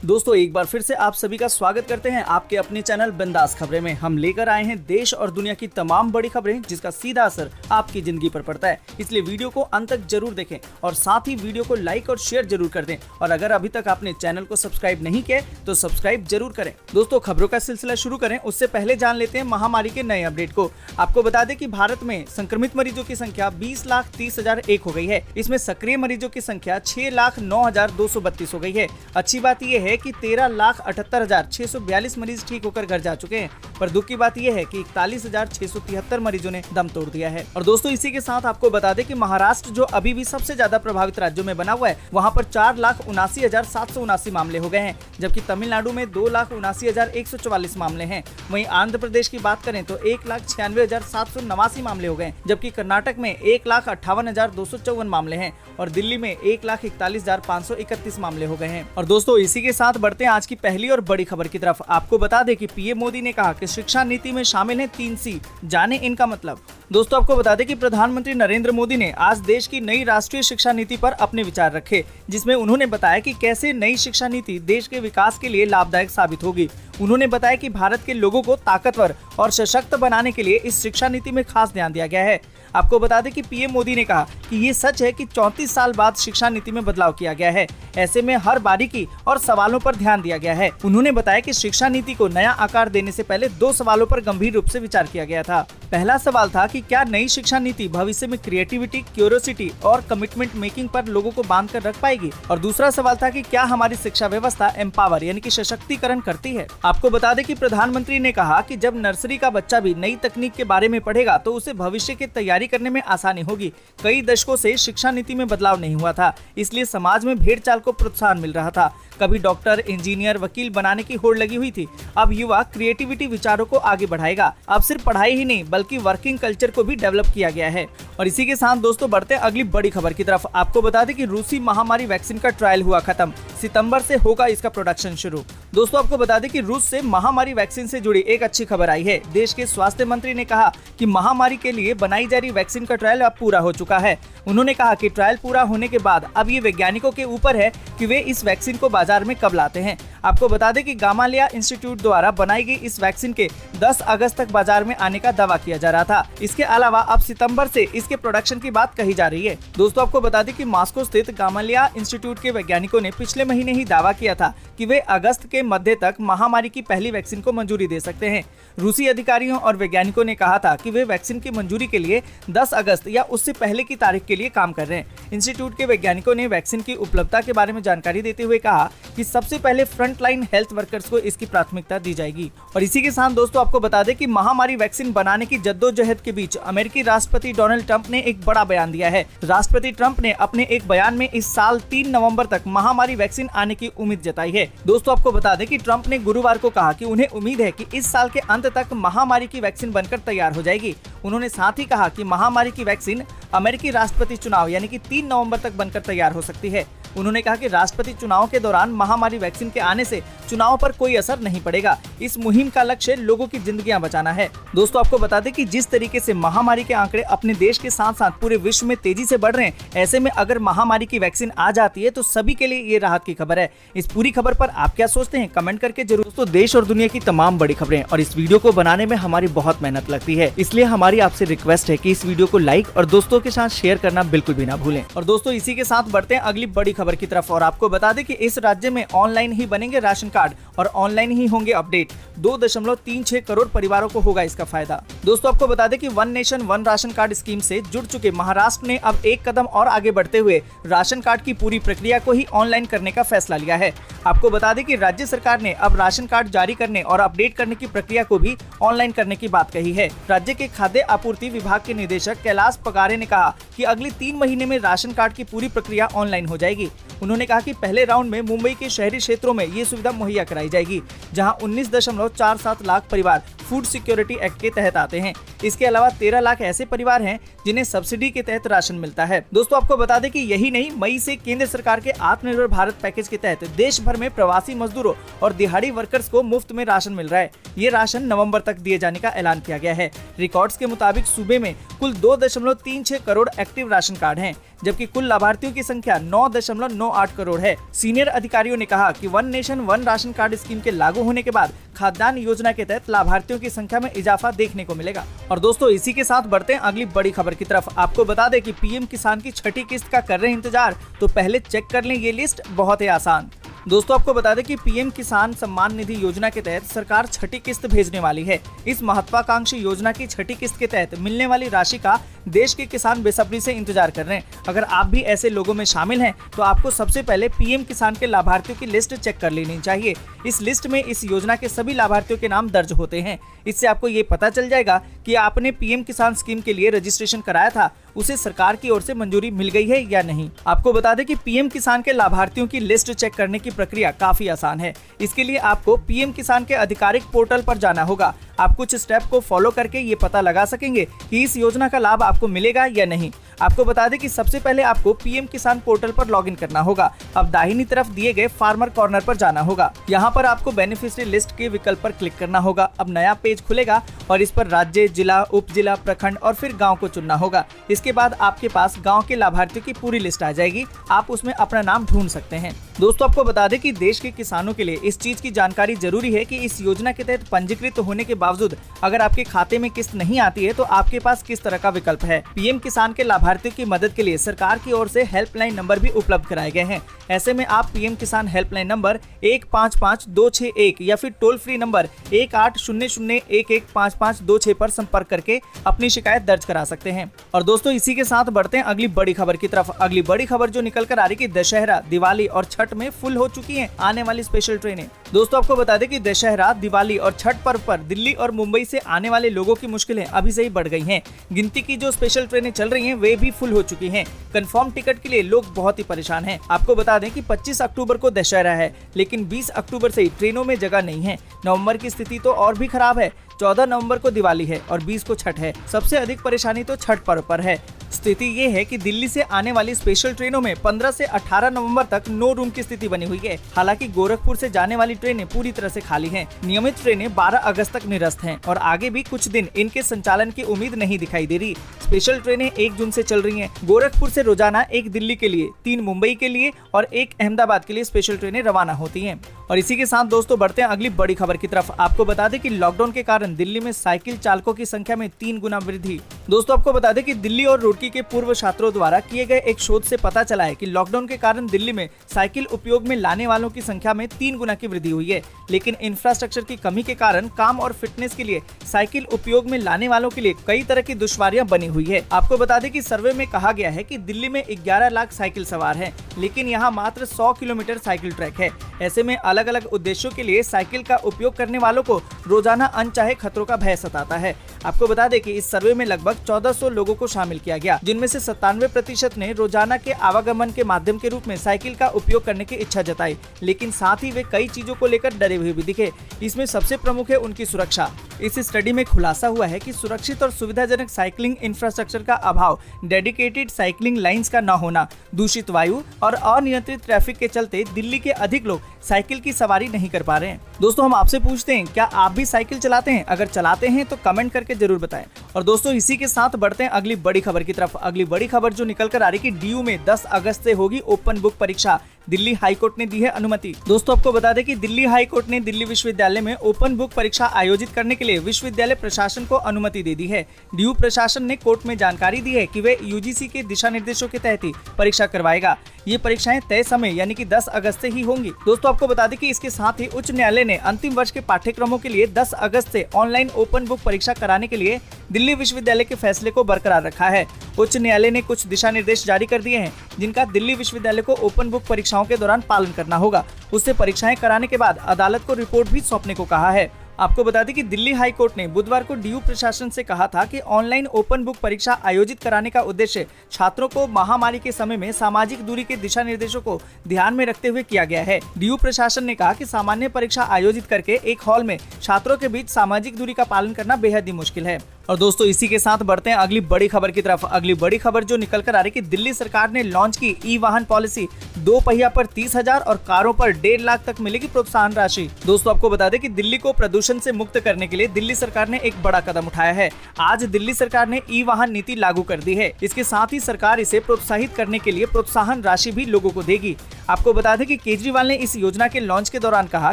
दोस्तों एक बार फिर से आप सभी का स्वागत करते हैं आपके अपने चैनल बिंदास खबरें में। हम लेकर आए हैं देश और दुनिया की तमाम बड़ी खबरें जिसका सीधा असर आपकी जिंदगी पर पड़ता है। इसलिए वीडियो को अंत तक जरूर देखें और साथ ही वीडियो को लाइक और शेयर जरूर कर दें। और अगर अभी तक आपने चैनल को सब्सक्राइब नहीं किया तो सब्सक्राइब जरूर करें। दोस्तों खबरों का सिलसिला शुरू करें उससे पहले जान लेते हैं महामारी के नए अपडेट को। आपको बता दें कि भारत में संक्रमित मरीजों की संख्या 20,30,001 हो गई है। इसमें सक्रिय मरीजों की संख्या 6,09,232 हो गई है। अच्छी बात यह है कि 13,78,642 मरीज ठीक होकर घर जा चुके हैं, पर दुख की बात यह है कि 41,673 मरीजों ने दम तोड़ दिया है। और दोस्तों इसी के साथ आपको बता दें कि महाराष्ट्र जो अभी भी सबसे ज्यादा प्रभावित राज्यों में बना हुआ है, वहां पर 4,79,779 मामले हो गए हैं, जबकि तमिलनाडु में 2,79,144 मामले हैं। वहीं आंध्र प्रदेश की बात करें तो 1,96,789 मामले हो गए, जबकि कर्नाटक में 1,58,254 मामले हैं और दिल्ली में 1,41,531 मामले हो गए हैं। और दोस्तों इसी के साथ बढ़ते हैं आज की पहली और बड़ी खबर की तरफ। आपको बता दें कि पीएम मोदी ने कहा कि शिक्षा नीति में शामिल है 3 C, जाने इनका मतलब। दोस्तों आपको बता दें कि प्रधानमंत्री नरेंद्र मोदी ने आज देश की नई राष्ट्रीय शिक्षा नीति पर अपने विचार रखे, जिसमें उन्होंने बताया कि कैसे नई शिक्षा नीति देश के विकास के लिए लाभदायक साबित होगी। उन्होंने बताया कि भारत के लोगों को ताकतवर और सशक्त बनाने के लिए इस शिक्षा नीति में खास ध्यान दिया गया है। आपको बता दें कि पीएम मोदी ने कहा कि ये सच है कि 34 साल बाद शिक्षा नीति में बदलाव किया गया है। ऐसे में हर बारीकी और सवालों पर ध्यान दिया गया है। उन्होंने बताया कि शिक्षा नीति को नया आकार देने से पहले 2 सवालों पर गंभीर रूप से विचार किया गया था। पहला सवाल था कि क्या नई शिक्षा नीति भविष्य में क्रिएटिविटी, क्यूरियोसिटी और कमिटमेंट मेकिंग पर लोगों को बांध कर रख पाएगी, और दूसरा सवाल था कि क्या हमारी शिक्षा व्यवस्था एम्पावर यानी कि सशक्तिकरण करती है। आपको बता दें कि प्रधानमंत्री ने कहा कि जब नर्सरी का बच्चा भी नई तकनीक के बारे में पढ़ेगा तो उसे भविष्य की तैयारी करने में आसानी होगी। कई दशकों से शिक्षा नीति में बदलाव नहीं हुआ था, इसलिए समाज में भेड़ चाल को प्रोत्साहन मिल रहा था। कभी डॉक्टर, इंजीनियर, वकील बनाने की होड़ लगी हुई थी। अब युवा क्रिएटिविटी विचारों को आगे बढ़ाएगा। अब सिर्फ पढ़ाई ही नहीं बल्कि वर्किंग कल्चर को भी डेवलप किया गया है। और इसी के साथ दोस्तों बढ़ते हैं अगली बड़ी खबर की तरफ। आपको बता दें कि रूसी महामारी वैक्सीन का ट्रायल हुआ खत्म, सितंबर से होगा इसका प्रोडक्शन शुरू। दोस्तों आपको बता दें कि रूस से महामारी वैक्सीन से जुड़ी एक अच्छी खबर आई है। देश के स्वास्थ्य मंत्री ने कहा कि महामारी के लिए बनाई जा रही वैक्सीन का ट्रायल अब पूरा हो चुका है। उन्होंने कहा कि ट्रायल पूरा होने के बाद अब ये वैज्ञानिकों के ऊपर है कि वे इस वैक्सीन को बाजार में कब लाते हैं। आपको बता दें कि गामालिया इंस्टीट्यूट द्वारा बनाई गई इस वैक्सीन के 10 अगस्त तक बाजार में आने का दावा किया जा रहा था। इसके अलावा अब सितंबर से इसके प्रोडक्शन की बात कही जा रही है। दोस्तों आपको बता दें कि मॉस्को स्थित गामालिया इंस्टीट्यूट के वैज्ञानिकों ने पिछले महीने ही दावा किया था कि वे अगस्त के मध्य तक महामारी की पहली वैक्सीन को मंजूरी दे सकते हैं। रूसी अधिकारियों और वैज्ञानिकों ने कहा था कि वे वैक्सीन की मंजूरी के लिए 10 अगस्त या उससे पहले की तारीख के लिए काम कर रहे हैं। इंस्टीट्यूट के वैज्ञानिकों ने वैक्सीन की उपलब्धता के बारे में जानकारी देते हुए कहा कि सबसे पहले फ्रंटलाइन हेल्थ वर्कर्स को इसकी प्राथमिकता दी जाएगी। और इसी के साथ दोस्तों आपको बता दें कि महामारी वैक्सीन बनाने की जद्दोजहद के बीच अमेरिकी राष्ट्रपति डोनाल्ड ट्रंप ने एक बड़ा बयान दिया है। राष्ट्रपति ट्रंप ने अपने एक बयान में इस साल 3 नवंबर तक महामारी वैक्सीन आने की उम्मीद जताई है। दोस्तों आपको बता दें कि ट्रंप ने गुरुवार को कहा कि उन्हें उम्मीद है कि इस साल के अंत तक महामारी की वैक्सीन बनकर तैयार हो जाएगी। उन्होंने साथ ही कहा कि महामारी की वैक्सीन अमेरिकी राष्ट्रपति चुनाव यानी कि 3 नवंबर तक बनकर तैयार हो सकती है। उन्होंने कहा कि राष्ट्रपति चुनाव के दौरान महामारी वैक्सीन के आने से चुनाव पर कोई असर नहीं पड़ेगा। इस मुहिम का लक्ष्य लोगों की जिंदगियां बचाना है। दोस्तों आपको बता दें कि जिस तरीके से महामारी के आंकड़े अपने देश के साथ साथ पूरे विश्व में तेजी से बढ़ रहे हैं, ऐसे में अगर महामारी की वैक्सीन आ जाती है तो सभी के लिए ये राहत की खबर है। इस पूरी खबर पर आप क्या सोचते हैं कमेंट करके जरूर। दोस्तों देश और दुनिया की तमाम बड़ी खबरें और इस वीडियो को बनाने में हमारी बहुत मेहनत लगती है, इसलिए हमारी आपसे रिक्वेस्ट है कि इस वीडियो को लाइक और दोस्तों के साथ शेयर करना बिल्कुल भी ना भूलें। और दोस्तों इसी के साथ बढ़ते हैं अगली बड़ी खबर की तरफ। और आपको बता दें कि इस राज्य में ऑनलाइन ही बनेंगे राशन कार्ड और ऑनलाइन ही होंगे अपडेट। 2.36 करोड़ परिवारों को होगा इसका फायदा। दोस्तों आपको बता दें कि one nation one ration card scheme से जुड़ चुके महाराष्ट्र ने अब एक कदम और आगे बढ़ते हुए राशन कार्ड की पूरी प्रक्रिया को ही ऑनलाइन करने का फैसला लिया है। आपको बता दें कि राज्य सरकार ने अब राशन कार्ड जारी करने और अपडेट करने की प्रक्रिया को भी ऑनलाइन करने की बात कही है। राज्य के खाद्य आपूर्ति विभाग के निदेशक कैलाश पगारे ने कहा कि अगले 3 महीने में राशन कार्ड की पूरी प्रक्रिया ऑनलाइन हो जाएगी। उन्होंने कहा कि पहले राउंड में मुंबई के शहरी क्षेत्रों में ये सुविधा मुहैया कराई जाएगी, जहां 19.47 लाख परिवार फूड सिक्योरिटी एक्ट के तहत आते हैं। इसके अलावा 13 लाख ऐसे परिवार हैं जिन्हें सब्सिडी के तहत राशन मिलता है। दोस्तों आपको बता दें कि यही नहीं, मई से केंद्र सरकार के आत्मनिर्भर भारत पैकेज के तहत देश भर भर में प्रवासी मजदूरों और दिहाड़ी वर्कर्स को मुफ्त में राशन मिल रहा है। ये राशन नवंबर तक दिए जाने का ऐलान किया गया है। रिकॉर्ड्स के मुताबिक सूबे में कुल 2.36 करोड़ एक्टिव राशन कार्ड हैं, जबकि कुल लाभार्थियों की संख्या 9.98 करोड़ है। सीनियर अधिकारियों ने कहा कि one nation one ration card scheme के लागू होने के बाद खाद्यान्न योजना के तहत लाभार्थियों की संख्या में इजाफा देखने को मिलेगा। और दोस्तों, इसी के साथ बढ़ते हैं अगली बड़ी खबर की तरफ। आपको बता दें कि पीएम किसान की छठी किस्त का कर रहे हैं इंतजार, तो पहले चेक कर लें ये लिस्ट, बहुत ही आसान। दोस्तों, आपको बता दें कि पीएम किसान सम्मान निधि योजना के तहत सरकार छठी किस्त भेजने वाली है। इस महत्वाकांक्षी योजना की छठी किस्त के तहत मिलने वाली राशि का देश के किसान बेसब्री से इंतजार कर रहे हैं। अगर आप भी ऐसे लोगों में शामिल हैं, तो आपको सबसे पहले पीएम किसान के लाभार्थियों की लिस्ट चेक कर लेनी चाहिए। इस लिस्ट में इस योजना के सभी लाभार्थियों के नाम दर्ज होते हैं। इससे आपको ये पता चल जाएगा कि आपने पीएम किसान स्कीम के लिए रजिस्ट्रेशन कराया था, उसे सरकार की ओर से मंजूरी मिल गई है या नहीं। आपको बता दें कि पीएम किसान के लाभार्थियों की लिस्ट चेक करने की प्रक्रिया काफी आसान है। इसके लिए आपको पीएम किसान के आधिकारिक पोर्टल पर जाना होगा। आप कुछ स्टेप को फॉलो करके ये पता लगा सकेंगे कि इस योजना का लाभ आपको मिलेगा या नहीं। आपको बता दें कि सबसे पहले आपको पीएम किसान पोर्टल पर लॉगिन करना होगा। अब दाहिनी तरफ दिए गए फार्मर कॉर्नर पर जाना होगा। यहाँ पर आपको बेनिफिशियरी लिस्ट के विकल्प पर क्लिक करना होगा। अब नया पेज खुलेगा और इस पर राज्य, जिला, उप जिला, प्रखंड और फिर गांव को चुनना होगा। इसके बाद आपके पास गांव के लाभार्थियों की पूरी लिस्ट आ जाएगी। आप उसमें अपना नाम ढूंढ सकते हैं। दोस्तों, आपको बता दें कि देश के किसानों के लिए इस चीज की जानकारी जरूरी है कि इस योजना के तहत पंजीकृत होने के बावजूद अगर आपके खाते में किस्त नहीं आती है, तो आपके पास किस तरह का विकल्प है। पीएम किसान के लाभार्थियों की मदद के लिए सरकार की ओर से हेल्पलाइन नंबर भी उपलब्ध कराए गए हैं। ऐसे में आप पीएम किसान हेल्पलाइन नंबर 155261 या फिर टोल फ्री नंबर 1800115525 पर संपर्क करके अपनी शिकायत दर्ज करा सकते हैं। और दोस्तों, इसी के साथ बढ़ते हैं अगली बड़ी खबर की तरफ। अगली बड़ी खबर जो निकल कर आ रही है कि दशहरा, दिवाली और छठ में फुल हो चुकी हैं आने वाली स्पेशल ट्रेनें। दोस्तों, आपको बता दें कि दशहरा, दिवाली और छठ पर्व पर दिल्ली और मुंबई से आने वाले लोगों की मुश्किलें अभी से ही बढ़ गई हैं। गिनती की जो स्पेशल ट्रेनें चल रही हैं वे भी फुल हो चुकी हैं। कंफर्म टिकट के लिए लोग बहुत ही परेशान हैं। आपको बता दें कि 25 अक्टूबर को दशहरा है, लेकिन 20 अक्टूबर से ही ट्रेनों में जगह नहीं है। नवंबर की स्थिति तो और भी खराब है। 14 नवंबर को दिवाली है और 20 को छठ है। सबसे अधिक परेशानी तो छठ पर्व पर है। स्थिति ये है कि दिल्ली से आने वाली स्पेशल ट्रेनों में 15 से 18 नवंबर तक नो रूम की स्थिति बनी हुई है। हालांकि गोरखपुर से जाने वाली ट्रेनें पूरी तरह से खाली हैं। नियमित ट्रेनें 12 अगस्त तक निरस्त हैं और आगे भी कुछ दिन इनके संचालन की उम्मीद नहीं दिखाई दे रही। स्पेशल ट्रेनें 1 जून से चल रही हैं। गोरखपुर से रोजाना 1 दिल्ली के लिए, 3 मुंबई के लिए और 1 अहमदाबाद के लिए स्पेशल ट्रेनें रवाना होती हैं। और इसी के साथ दोस्तों, बढ़ते हैं अगली बड़ी खबर की तरफ। आपको बता दें कि लॉकडाउन के कारण दिल्ली में साइकिल चालकों की संख्या में 3 गुना वृद्धि। दोस्तों, आपको बता दें कि दिल्ली और रुड़की के पूर्व छात्रों द्वारा किए गए एक शोध से पता चला है कि लॉकडाउन के कारण दिल्ली में साइकिल उपयोग में लाने वालों की संख्या में 3 गुना की वृद्धि हुई है। लेकिन इंफ्रास्ट्रक्चर की कमी के कारण काम और फिटनेस के लिए साइकिल उपयोग में लाने वालों के लिए कई तरह की दुश्वारियां बनी हुई है। आपको बता दें कि सर्वे में कहा गया है कि दिल्ली में 11 लाख साइकिल सवार हैं, लेकिन यहाँ मात्र 100 किलोमीटर साइकिल ट्रैक है। ऐसे में अलग अलग उद्देश्यों के लिए साइकिल का उपयोग करने वालों को रोजाना अनचाहे खतरों का भय सताता है। आपको बता दें कि इस सर्वे में लगभग 1400 लोगों को शामिल किया गया, जिनमें से 97% ने रोजाना के आवागमन के माध्यम के रूप में साइकिल का उपयोग करने की इच्छा जताई, लेकिन साथ ही वे कई चीजों को लेकर डरे हुए भी दिखे। इसमें सबसे प्रमुख है उनकी सुरक्षा। इस स्टडी में खुलासा हुआ है कि सुरक्षित और सुविधाजनक साइकिलिंग इंफ्रास्ट्रक्चर का अभाव, डेडिकेटेड साइकिलिंग लाइंस का न होना, दूषित वायु और अनियंत्रित ट्रैफिक के चलते दिल्ली के अधिक लोग साइकिल की सवारी नहीं कर पा रहे हैं। दोस्तों, हम आपसे पूछते हैं, क्या आप भी साइकिल चलाते हैं? अगर चलाते हैं तो कमेंट करके जरूर बताएं। और दोस्तों, इसी के साथ बढ़ते हैं अगली बड़ी खबर की तरफ। अगली बड़ी खबर जो निकल कर आ रही है कि डीयू में 10 अगस्त से होगी ओपन बुक परीक्षा। दिल्ली हाईकोर्ट ने दी है अनुमति। दोस्तों, आपको बता दें कि दिल्ली हाईकोर्ट ने दिल्ली विश्वविद्यालय में ओपन बुक परीक्षा आयोजित करने के लिए विश्वविद्यालय प्रशासन को अनुमति दे दी है। डीयू प्रशासन ने कोर्ट में जानकारी दी है कि वे यूजीसी के दिशा निर्देशों के तहत ही परीक्षा करवाएगा। ये परीक्षाएं तय समय यानी कि 10 अगस्त से ही होंगी। दोस्तों, आपको बता दें कि इसके साथ ही उच्च न्यायालय ने अंतिम वर्ष के पाठ्यक्रमों के लिए 10 अगस्त से ऑनलाइन ओपन बुक परीक्षा कराने के लिए दिल्ली विश्वविद्यालय के फैसले को बरकरार रखा है। उच्च न्यायालय ने कुछ दिशा निर्देश जारी कर दिए हैं, जिनका दिल्ली विश्वविद्यालय को ओपन बुक परीक्षाओं के दौरान पालन करना होगा। उससे परीक्षाएं कराने के बाद अदालत को रिपोर्ट भी सौंपने को कहा है। आपको बता दें कि दिल्ली हाई कोर्ट ने बुधवार को डीयू प्रशासन से कहा था कि ऑनलाइन ओपन बुक परीक्षा आयोजित कराने का उद्देश्य छात्रों को महामारी के समय में सामाजिक दूरी के दिशा निर्देशों को ध्यान में रखते हुए किया गया है। डीयू प्रशासन ने कहा कि सामान्य परीक्षा आयोजित करके एक हॉल में छात्रों के बीच सामाजिक दूरी का पालन करना बेहद ही मुश्किल है और दोस्तों इसी के साथ बढ़ते हैं अगली बड़ी खबर की तरफ। अगली बड़ी खबर जो निकल कर आ रही है कि दिल्ली सरकार ने लॉन्च की ई वाहन पॉलिसी। 2 पहिया पर 30,000 और कारों पर 1.5 लाख तक मिलेगी प्रोत्साहन राशि। दोस्तों आपको बता दें कि दिल्ली को प्रदूषण से मुक्त करने के लिए दिल्ली सरकार ने एक बड़ा कदम उठाया है। आज दिल्ली सरकार ने ई वाहन नीति लागू कर दी है। इसके साथ ही सरकार इसे प्रोत्साहित करने के लिए प्रोत्साहन राशि भी लोगों को देगी। आपको बता दें कि केजरीवाल ने इस योजना के लॉन्च के दौरान कहा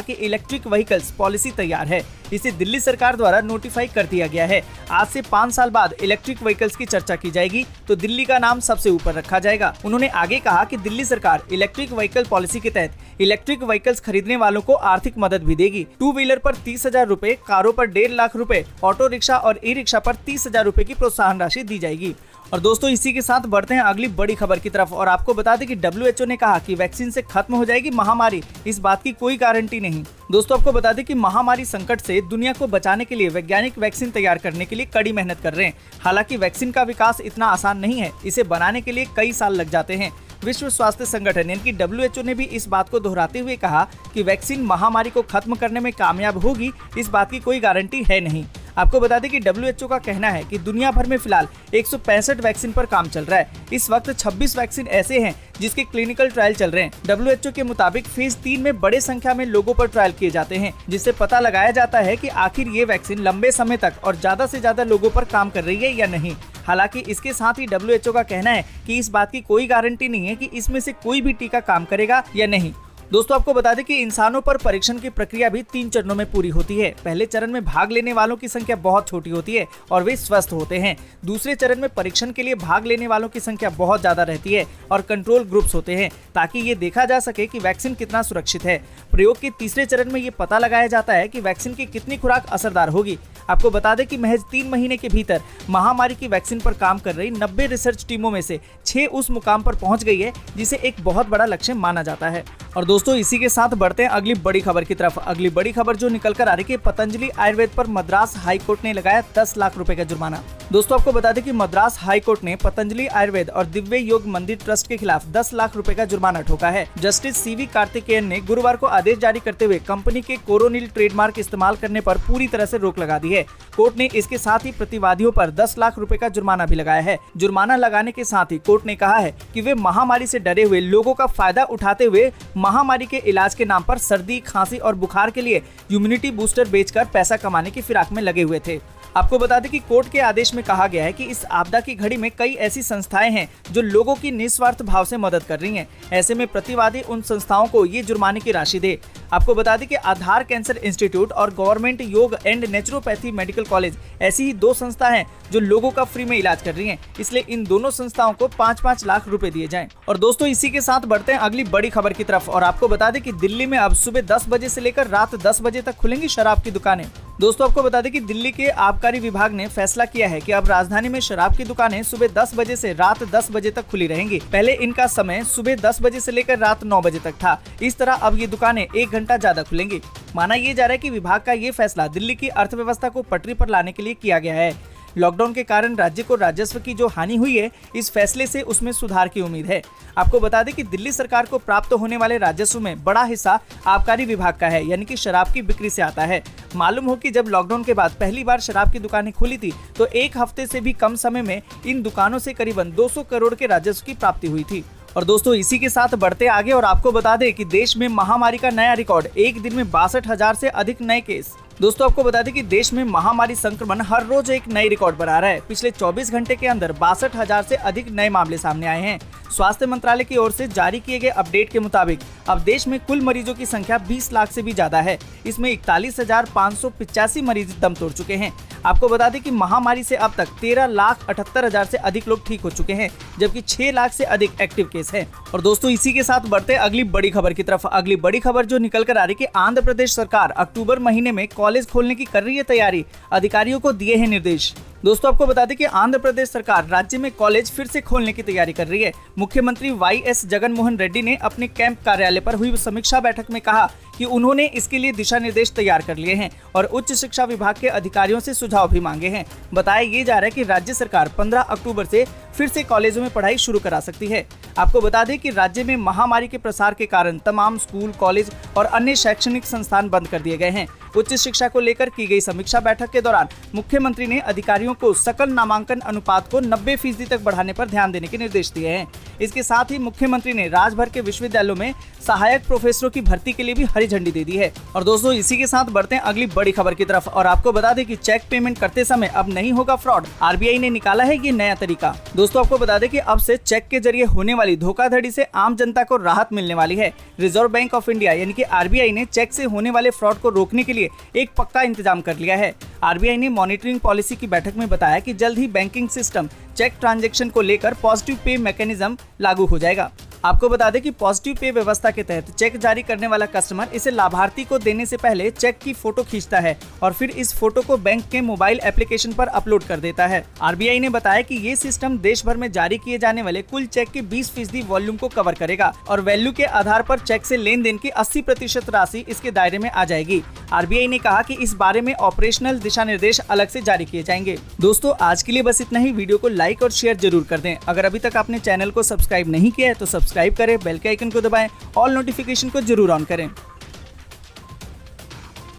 कि इलेक्ट्रिक व्हीकल्स पॉलिसी तैयार है, इसे दिल्ली सरकार द्वारा नोटिफाई कर दिया गया है। आज से 5 साल बाद इलेक्ट्रिक व्हीकल्स की चर्चा की जाएगी तो दिल्ली का नाम सबसे ऊपर रखा जाएगा। उन्होंने आगे कहा कि दिल्ली सरकार इलेक्ट्रिक व्हीकल पॉलिसी के तहत इलेक्ट्रिक व्हीकल्स खरीदने वालों को आर्थिक मदद भी देगी। 2 व्हीलर पर 30,000 रूपए, कारों पर 1.5 लाख रूपए, ऑटो रिक्शा और ई रिक्शा पर 30,000 रूपए की प्रोत्साहन राशि दी जाएगी। और दोस्तों इसी के साथ बढ़ते हैं अगली बड़ी खबर की तरफ और आपको बता दें कि WHO ने कहा कि वैक्सीन से खत्म हो जाएगी महामारी, इस बात की कोई गारंटी नहीं। दोस्तों आपको बता दें कि महामारी संकट से दुनिया को बचाने के लिए वैज्ञानिक वैक्सीन तैयार करने के लिए कड़ी मेहनत कर रहे हैं। हालांकि वैक्सीन का विकास इतना आसान नहीं है, इसे बनाने के लिए कई साल लग जाते हैं। विश्व स्वास्थ्य संगठन यानी कि WHO ने भी इस बात को दोहराते हुए कहा कि वैक्सीन महामारी को खत्म करने में कामयाब होगी, इस बात की कोई गारंटी है नहीं। आपको बता दें कि WHO का कहना है कि दुनिया भर में फिलहाल 165 वैक्सीन पर काम चल रहा है। इस वक्त 26 वैक्सीन ऐसे हैं जिसके क्लिनिकल ट्रायल चल रहे हैं। WHO के मुताबिक फेज 3 में बड़े संख्या में लोगों पर ट्रायल किए जाते हैं, जिससे पता लगाया जाता है कि आखिर ये वैक्सीन लंबे समय तक और ज्यादा से ज्यादा लोगों पर काम कर रही है या नहीं। हालांकि इसके साथ ही WHO का कहना है कि इस बात की कोई गारंटी नहीं है कि इसमें से कोई भी टीका काम करेगा या नहीं। दोस्तों आपको बता दें कि इंसानों पर परीक्षण की प्रक्रिया भी 3 चरणों में पूरी होती है। पहले चरण में भाग लेने वालों की संख्या बहुत छोटी होती है और वे स्वस्थ होते हैं। दूसरे चरण में परीक्षण के लिए भाग लेने वालों की संख्या बहुत ज्यादा रहती है और कंट्रोल ग्रुप्स होते हैं, ताकि ये देखा जा सके कि वैक्सीन कितना सुरक्षित है। प्रयोग के तीसरे चरण में ये पता लगाया जाता है कि वैक्सीन की कितनी खुराक असरदार होगी। आपको बता दें कि महज 3 महीने के भीतर महामारी की वैक्सीन पर काम कर रही 90 रिसर्च टीमों में से 6 उस मुकाम पर पहुंच गई है जिसे एक बहुत बड़ा लक्ष्य माना जाता है। और दोस्तों इसी के साथ बढ़ते हैं अगली बड़ी खबर की तरफ। अगली बड़ी खबर जो निकल कर आ रही है कि पतंजलि आयुर्वेद पर मद्रास हाई कोर्ट ने लगाया 10 लाख रुपए का जुर्माना। दोस्तों आपको बता दें कि मद्रास हाई कोर्ट ने पतंजलि आयुर्वेद और दिव्य योग मंदिर ट्रस्ट के खिलाफ 10 लाख रुपए का जुर्माना ठोका है। जस्टिस CV कार्तिकेयन ने गुरुवार को आदेश जारी करते हुए कंपनी के कोरोनिल ट्रेडमार्क इस्तेमाल करने पर पूरी तरह से रोक लगा दी है। कोर्ट ने इसके साथ ही प्रतिवादियों पर 10 लाख रुपए का जुर्माना भी लगाया है। जुर्माना लगाने के साथ ही कोर्ट ने कहा है कि वे महामारी से डरे हुए लोगों का फायदा उठाते हुए महामारी के इलाज के नाम पर सर्दी, खांसी और बुखार के लिए इम्यूनिटी बूस्टर बेचकर पैसा कमाने की फिराक में लगे हुए थे। आपको बता दें कि कोर्ट के आदेश में कहा गया है कि इस आपदा की घड़ी में कई ऐसी संस्थाएं हैं जो लोगों की निस्वार्थ भाव से मदद कर रही हैं। ऐसे में प्रतिवादी उन संस्थाओं को ये जुर्माने की राशि दे। आपको बता दें कि आधार कैंसर इंस्टीट्यूट और गवर्नमेंट योग एंड नेचुरोपैथी मेडिकल कॉलेज ऐसी ही 2 संस्था हैं जो लोगों का फ्री में इलाज कर रही हैं। इसलिए इन दोनों संस्थाओं को 5-5 लाख रुपए दिए जाएं। और दोस्तों इसी के साथ बढ़ते हैं अगली बड़ी खबर की तरफ और आपको बता दें कि दिल्ली में अब सुबह 10 बजे से लेकर रात 10 बजे तक खुलेंगी शराब की दुकानें। दोस्तों आपको बता दें कि दिल्ली के आबकारी विभाग ने फैसला किया है कि अब राजधानी में शराब की दुकानें सुबह 10 बजे से रात 10 बजे तक खुली रहेंगी। पहले इनका समय सुबह 10 बजे से लेकर रात 9 बजे तक था। इस तरह अब ये दुकानें 1 घंटा ज्यादा खुलेंगी। माना ये जा रहा है कि विभाग का ये फैसला दिल्ली की अर्थव्यवस्था को पटरी पर लाने के लिए किया गया है। लॉकडाउन के कारण राज्य को राजस्व की जो हानि हुई है, इस फैसले से उसमें सुधार की उम्मीद है। आपको बता दें कि दिल्ली सरकार को प्राप्त होने वाले राजस्व में बड़ा हिस्सा आबकारी विभाग का है, यानी कि शराब की बिक्री से आता है। मालूम हो कि जब लॉकडाउन के बाद पहली बार शराब की दुकानें खुली थी तो 1 हफ्ते से भी कम समय में इन दुकानों से करीबन 200 करोड़ के राजस्व की प्राप्ति हुई थी। और दोस्तों इसी के साथ बढ़ते आगे और आपको बता दें कि देश में महामारी का नया रिकॉर्ड, एक दिन में 62,000 से अधिक नए केस। दोस्तों आपको बता दें कि देश में महामारी संक्रमण हर रोज एक नई रिकॉर्ड बना रहा है। पिछले 24 घंटे के अंदर 62,000 से अधिक नए मामले सामने आए हैं। स्वास्थ्य मंत्रालय की ओर से जारी किए गए अपडेट के मुताबिक अब देश में कुल मरीजों की संख्या 20 लाख से भी ज्यादा है। इसमें 41,585 मरीज दम तोड़ चुके हैं। आपको बता दें कि महामारी से अब तक 13,78,000 से अधिक लोग ठीक हो चुके हैं, जबकि 6 लाख से अधिक एक्टिव केस हैं। और दोस्तों इसी के साथ बढ़ते अगली बड़ी खबर की तरफ। अगली बड़ी खबर जो निकल कर आ रही है कि आंध्र प्रदेश सरकार अक्टूबर महीने में कॉलेज खोलने की कर रही है तैयारी, अधिकारियों को दिए हैं निर्देश। दोस्तों आपको बता दें कि आंध्र प्रदेश सरकार राज्य में कॉलेज फिर से खोलने की तैयारी कर रही है। मुख्यमंत्री YS जगनमोहन रेड्डी ने अपने कैंप कार्यालय पर हुई समीक्षा बैठक में कहा कि उन्होंने इसके लिए दिशा निर्देश तैयार कर लिए हैं और उच्च शिक्षा विभाग के अधिकारियों से सुझाव भी मांगे हैं। बताया ये जा रहा है कि राज्य सरकार 15 अक्टूबर से फिर से कॉलेजों में पढ़ाई शुरू करा सकती है। आपको बता दें कि राज्य में महामारी के प्रसार के कारण तमाम स्कूल, कॉलेज और अन्य शैक्षणिक संस्थान बंद कर दिए गए हैं। उच्च शिक्षा को लेकर की गई समीक्षा बैठक के दौरान मुख्यमंत्री ने अधिकारियों को सकल नामांकन अनुपात को 90% तक बढ़ाने पर ध्यान देने के निर्देश दिए हैं। इसके साथ ही मुख्यमंत्री ने राज्य भर के विश्वविद्यालयों में सहायक प्रोफेसरों की भर्ती के लिए भी हरी झंडी दे दी है। और दोस्तों, इसी के साथ बढ़ते हैं अगली बड़ी खबर की तरफ और आपको बता दें कि चेक पेमेंट करते समय अब नहीं होगा फ्रॉड। आरबीआई ने निकाला है ये नया तरीका। दोस्तों, आपको बता दें कि अब से चेक के जरिए होने वाली धोखाधड़ी से आम जनता को राहत मिलने वाली है। रिजर्व बैंक ऑफ इंडिया यानी कि आरबीआई ने चेक से होने वाले फ्रॉड को रोकने के लिए एक पक्का इंतजाम कर लिया है। आरबीआई ने मॉनिटरिंग पॉलिसी की बैठक में बताया कि जल्द ही बैंकिंग सिस्टम चेक ट्रांजैक्शन को लेकर पॉजिटिव पे मैकेनिज्म लागू हो जाएगा। आपको बता दें कि पॉजिटिव पे व्यवस्था के तहत चेक जारी करने वाला कस्टमर इसे लाभार्थी को देने से पहले चेक की फोटो खींचता है और फिर इस फोटो को बैंक के मोबाइल एप्लीकेशन पर अपलोड कर देता है। आरबीआई ने बताया कि ये सिस्टम देश भर में जारी किए जाने वाले कुल चेक के 20% वॉल्यूम को कवर करेगा और वैल्यू के आधार पर चेक से लेन देन की 80% राशि इसके दायरे में आ जाएगी। आरबीआई ने कहा कि इस बारे में ऑपरेशनल दिशा निर्देश अलग से जारी किए जाएंगे। दोस्तों, आज के लिए बस इतना ही। वीडियो को लाइक और शेयर जरूर कर दें। अगर अभी तक आपने चैनल को सब्सक्राइब नहीं किया है तो सब्सक्राइब करें, बेल के आइकन को दबाएं और नोटिफिकेशन को जरूर ऑन करें।